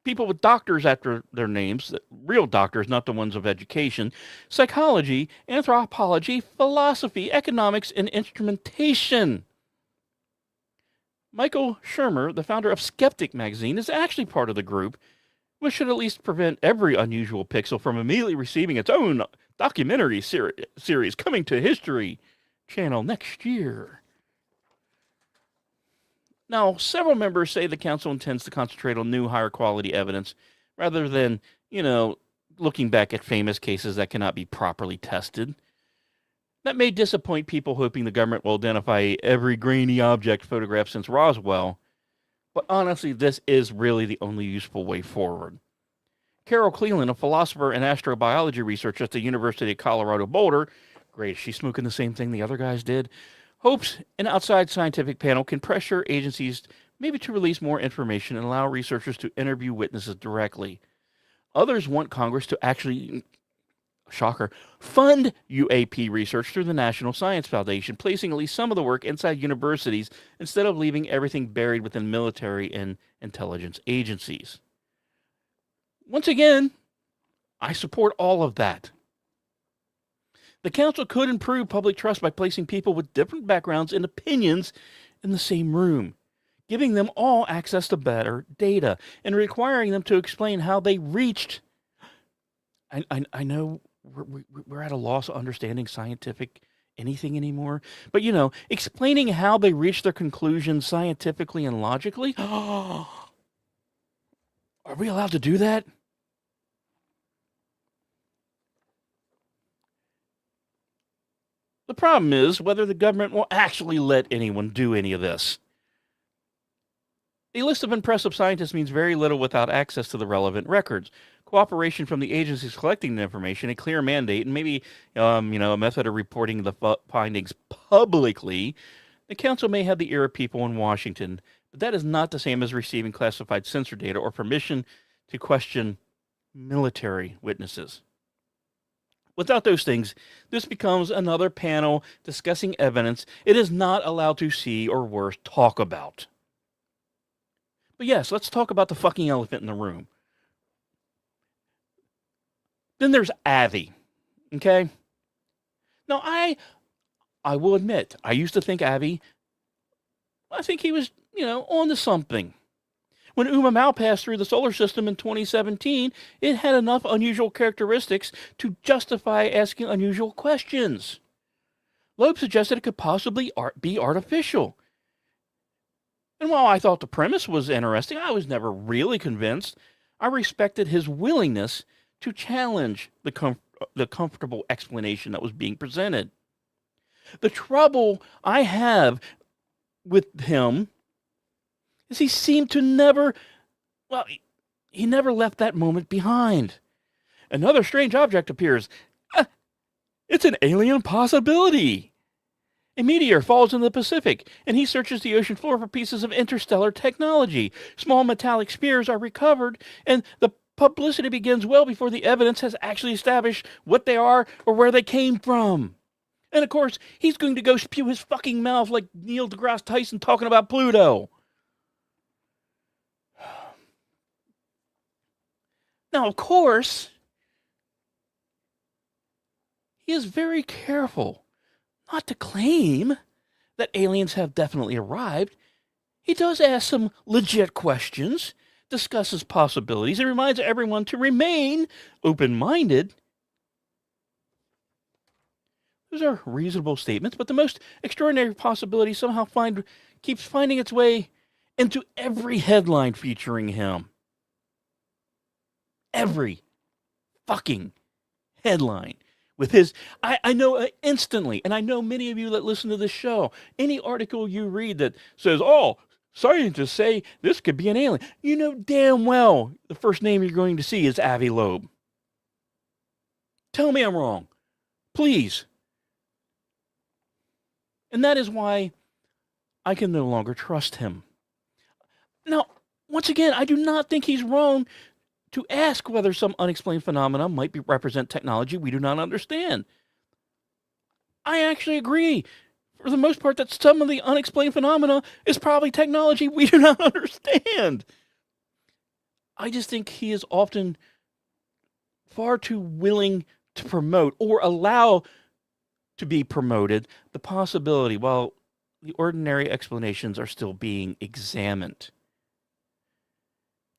people with doctors after their names, real doctors, not the ones of education, psychology, anthropology, philosophy, economics, and instrumentation. Michael Shermer, the founder of Skeptic magazine, is actually part of the group, which should at least prevent every unusual pixel from immediately receiving its own documentary series coming to History Channel next year. Now, several members say the council intends to concentrate on new, higher quality evidence rather than, looking back at famous cases that cannot be properly tested. That may disappoint people hoping the government will identify every grainy object photographed since Roswell, but honestly, this is really the only useful way forward. Carol Cleland, a philosopher and astrobiology researcher at the University of Colorado Boulder, great, she's smoking the same thing the other guys did, hopes an outside scientific panel can pressure agencies maybe to release more information and allow researchers to interview witnesses directly. Others want Congress to actually, shocker, fund UAP research through the National Science Foundation, placing at least some of the work inside universities instead of leaving everything buried within military and intelligence agencies. Once again, I support all of that. The council could improve public trust by placing people with different backgrounds and opinions in the same room, giving them all access to better data, and requiring them to explain how they reached. I know we're at a loss of understanding scientific anything anymore, but explaining how they reached their conclusions scientifically and logically. Are we allowed to do that? The problem is whether the government will actually let anyone do any of this. A list of impressive scientists means very little without access to the relevant records. Cooperation from the agencies collecting the information, a clear mandate, and maybe a method of reporting the findings publicly. The council may have the ear of people in Washington, but that is not the same as receiving classified sensor data or permission to question military witnesses. Without those things, this becomes another panel discussing evidence it is not allowed to see or worse, talk about. But yes, let's talk about the fucking elephant in the room. Then there's Avi, okay? Now, I will admit, I used to think Avi, I think he was, onto something. When Uma passed through the solar system in 2017, it had enough unusual characteristics to justify asking unusual questions. Loeb suggested it could possibly be artificial. And while I thought the premise was interesting, I was never really convinced. I respected his willingness to challenge the comfortable explanation that was being presented. The trouble I have with him is he seemed to never left that moment behind. Another strange object appears. It's an alien possibility. A meteor falls in the Pacific, and he searches the ocean floor for pieces of interstellar technology. Small metallic spheres are recovered, and the publicity begins well before the evidence has actually established what they are or where they came from. And of course, he's going to go spew his fucking mouth like Neil deGrasse Tyson talking about Pluto. Now, of course, he is very careful not to claim that aliens have definitely arrived. He does ask some legit questions, discusses possibilities, and reminds everyone to remain open-minded. Those are reasonable statements, but the most extraordinary possibility somehow keeps finding its way into every headline featuring him. Every fucking headline. With his, I know instantly, and I know many of you that listen to this show, any article you read that says, oh, scientists say this could be an alien, you know damn well the first name you're going to see is Avi Loeb. Tell me I'm wrong. Please. And that is why I can no longer trust him. Now, once again, I do not think he's wrong to ask whether some unexplained phenomena might represent technology we do not understand. I actually agree, for the most part, that some of the unexplained phenomena is probably technology we do not understand. I just think he is often far too willing to promote or allow to be promoted the possibility while the ordinary explanations are still being examined.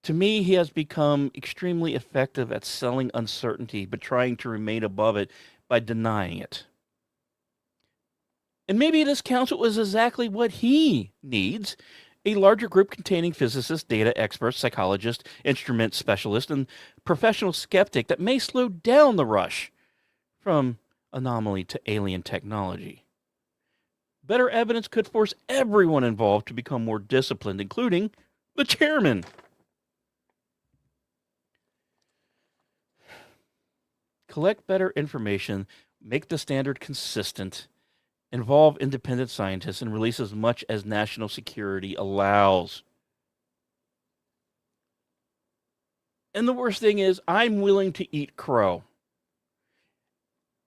To me, he has become extremely effective at selling uncertainty, but trying to remain above it by denying it. And maybe this council is exactly what he needs: a larger group containing physicists, data experts, psychologists, instrument specialists, and professional skeptic that may slow down the rush from anomaly to alien technology. Better evidence could force everyone involved to become more disciplined, including the chairman. Collect better information, make the standard consistent, involve independent scientists, and release as much as national security allows. And the worst thing is, I'm willing to eat crow.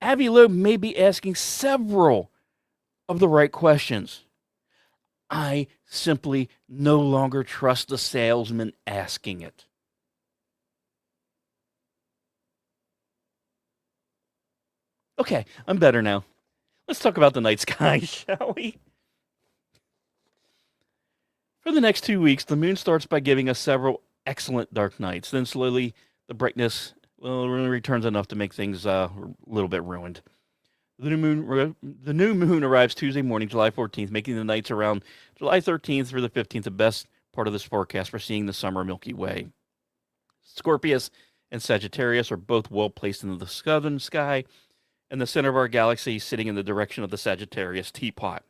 Avi Loeb may be asking several of the right questions. I simply no longer trust the salesman asking it. Okay, I'm better now. Let's talk about the night sky, shall we? For the next 2 weeks, the moon starts by giving us several excellent dark nights. Then slowly, the brightness returns enough to make things a little bit ruined. The new moon arrives Tuesday morning, July 14th, making the nights around July 13th through the 15th the best part of this forecast for seeing the summer Milky Way. Scorpius and Sagittarius are both well placed in the southern sky, and the center of our galaxy sitting in the direction of the Sagittarius teapot.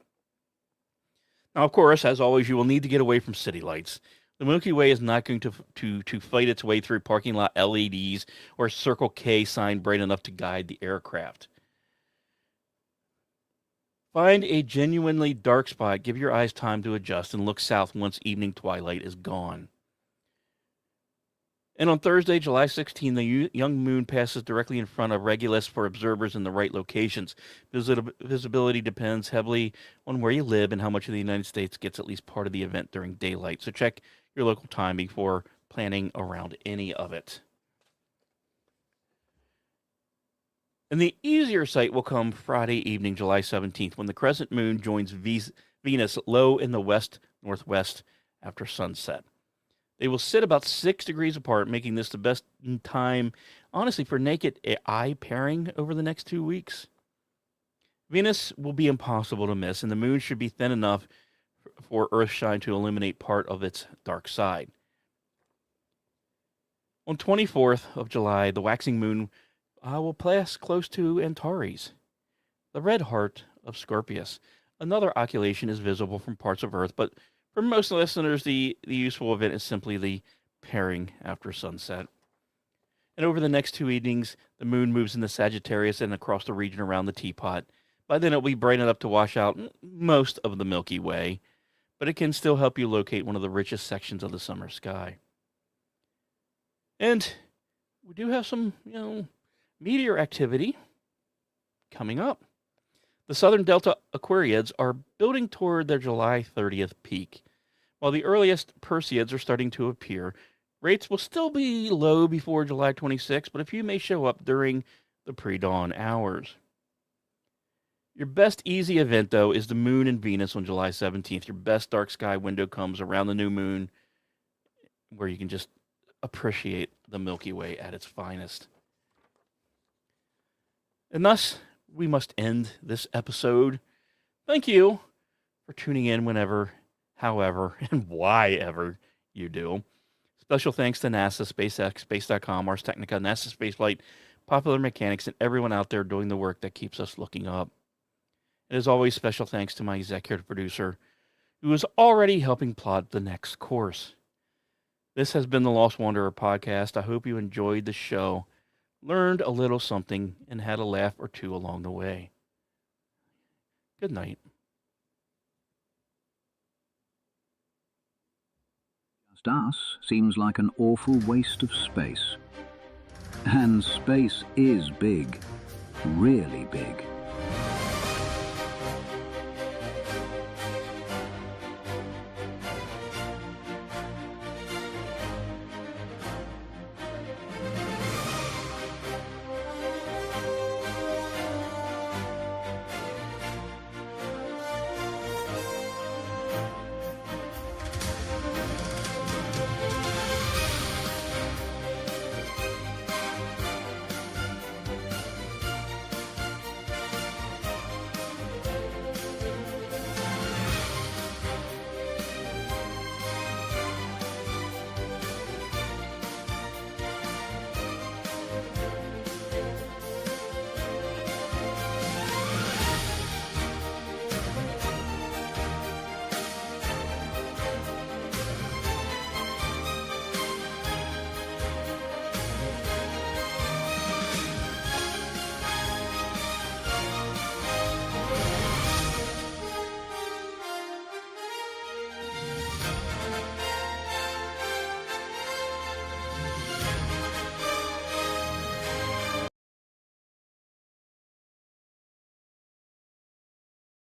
Now, of course, as always, you will need to get away from city lights. The Milky Way is not going to fight its way through parking lot LEDs or Circle K sign bright enough to guide the aircraft. Find a genuinely dark spot, give your eyes time to adjust, and look south once evening twilight is gone. And on Thursday, July 16, the young moon passes directly in front of Regulus for observers in the right locations. Visibility depends heavily on where you live and how much of the United States gets at least part of the event during daylight. So check your local time before planning around any of it. And the easier sight will come Friday evening, July 17th, when the crescent moon joins Venus low in the west-northwest after sunset. They will sit about 6 degrees apart, making this the best time, honestly, for naked eye pairing over the next 2 weeks. Venus will be impossible to miss, and the moon should be thin enough for Earthshine to illuminate part of its dark side. On 24th of July, the waxing moon will pass close to Antares, the red heart of Scorpius. Another occultation is visible from parts of Earth, but for most listeners, the useful event is simply the pairing after sunset. And over the next 2 evenings, the moon moves into Sagittarius and across the region around the teapot. By then, it'll be bright enough to wash out most of the Milky Way, but it can still help you locate one of the richest sections of the summer sky. And we do have some, meteor activity coming up. The southern Delta Aquariids are building toward their July 30th peak. While the earliest Perseids are starting to appear, rates will still be low before July 26th, but a few may show up during the pre-dawn hours. Your best easy event, though, is the Moon and Venus on July 17th. Your best dark sky window comes around the new moon, where you can just appreciate the Milky Way at its finest. And thus, we must end this episode. Thank you for tuning in whenever, however, and why ever you do. Special thanks to NASA, SpaceX, Space.com, Ars Technica, NASA Spaceflight, Popular Mechanics, and everyone out there doing the work that keeps us looking up. And as always, special thanks to my executive producer, who is already helping plot the next course. This has been the Lost Wanderer podcast. I hope you enjoyed the show, learned a little something, and had a laugh or two along the way. Good night. Just us seems like an awful waste of space. And space is big, really big.